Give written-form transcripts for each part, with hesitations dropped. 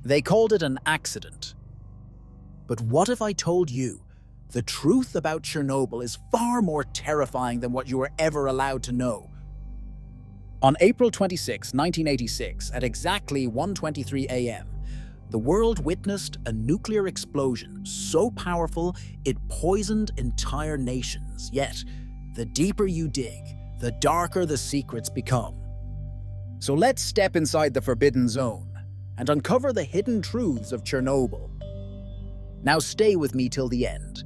They called it an accident. But what if I told you the truth about Chernobyl is far more terrifying than what you were ever allowed to know? On April 26, 1986, at exactly 1:23 a.m., the world witnessed a nuclear explosion so powerful it poisoned entire nations. Yet, the deeper you dig, the darker the secrets become. So let's step inside the forbidden zone and uncover the hidden truths of Chernobyl. Now stay with me till the end,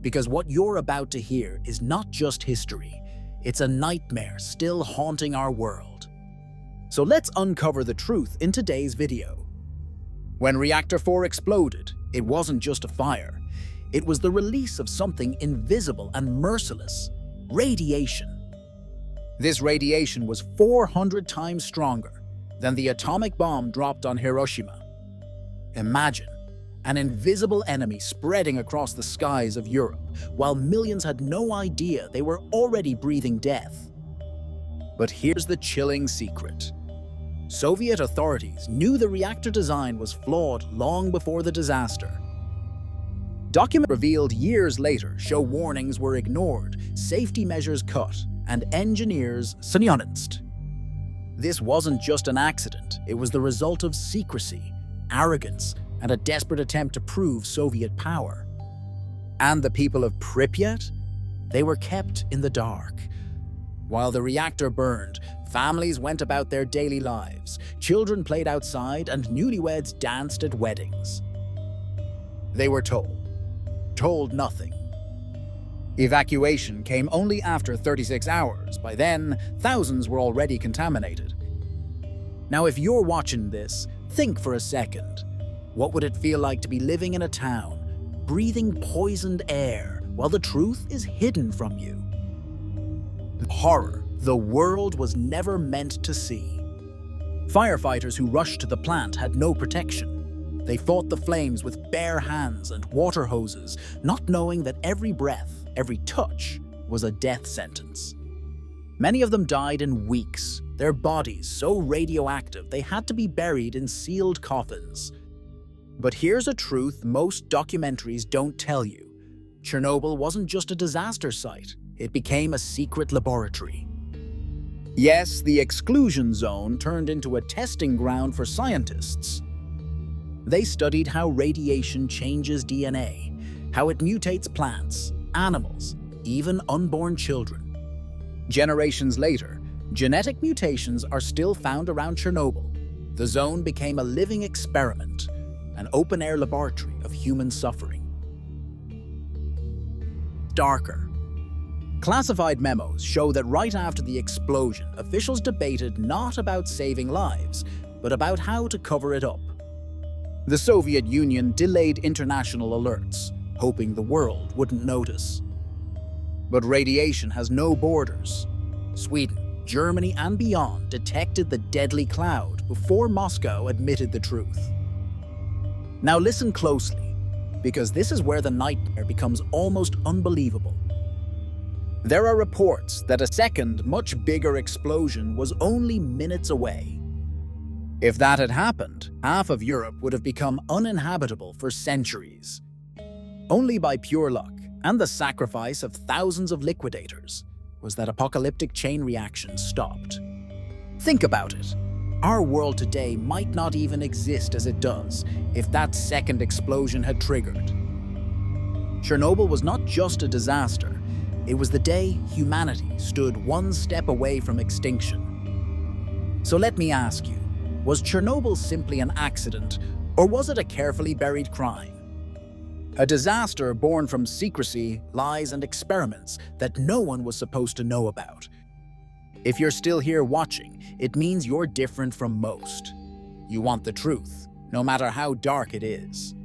because what you're about to hear is not just history, it's a nightmare still haunting our world. So let's uncover the truth in today's video. When Reactor 4 exploded, it wasn't just a fire. It was the release of something invisible and merciless: radiation. This radiation was 400 times stronger than the atomic bomb dropped on Hiroshima. Imagine an invisible enemy spreading across the skies of Europe, while millions had no idea they were already breathing death. But here's the chilling secret. Soviet authorities knew the reactor design was flawed long before the disaster. Documents revealed years later show warnings were ignored, safety measures cut, and engineers silenced. This wasn't just an accident, it was the result of secrecy, arrogance, and a desperate attempt to prove Soviet power. And the people of Pripyat? They were kept in the dark. While the reactor burned, families went about their daily lives, children played outside, and newlyweds danced at weddings. They were told nothing. Evacuation came only after 36 hours. By then, thousands were already contaminated. Now, if you're watching this, think for a second. What would it feel like to be living in a town, breathing poisoned air, while the truth is hidden from you? Horror the world was never meant to see. Firefighters who rushed to the plant had no protection. They fought the flames with bare hands and water hoses, not knowing that every breath, every touch, was a death sentence. Many of them died in weeks, their bodies so radioactive they had to be buried in sealed coffins. But here's a truth most documentaries don't tell you. Chernobyl wasn't just a disaster site, it became a secret laboratory. Yes, the exclusion zone turned into a testing ground for scientists. They studied how radiation changes DNA, how it mutates plants, animals, even unborn children. Generations later, genetic mutations are still found around Chernobyl. The zone became a living experiment, an open-air laboratory of human suffering. Darker. Classified memos show that right after the explosion, officials debated not about saving lives, but about how to cover it up. The Soviet Union delayed international alerts, hoping the world wouldn't notice. But radiation has no borders. Sweden, Germany, and beyond detected the deadly cloud before Moscow admitted the truth. Now listen closely, because this is where the nightmare becomes almost unbelievable. There are reports that a second, much bigger explosion was only minutes away. If that had happened, half of Europe would have become uninhabitable for centuries. Only by pure luck and the sacrifice of thousands of liquidators was that apocalyptic chain reaction stopped. Think about it. Our world today might not even exist as it does if that second explosion had triggered. Chernobyl was not just a disaster. It was the day humanity stood one step away from extinction. So let me ask you, was Chernobyl simply an accident, or was it a carefully buried crime? A disaster born from secrecy, lies, and experiments that no one was supposed to know about. If you're still here watching, it means you're different from most. You want the truth, no matter how dark it is.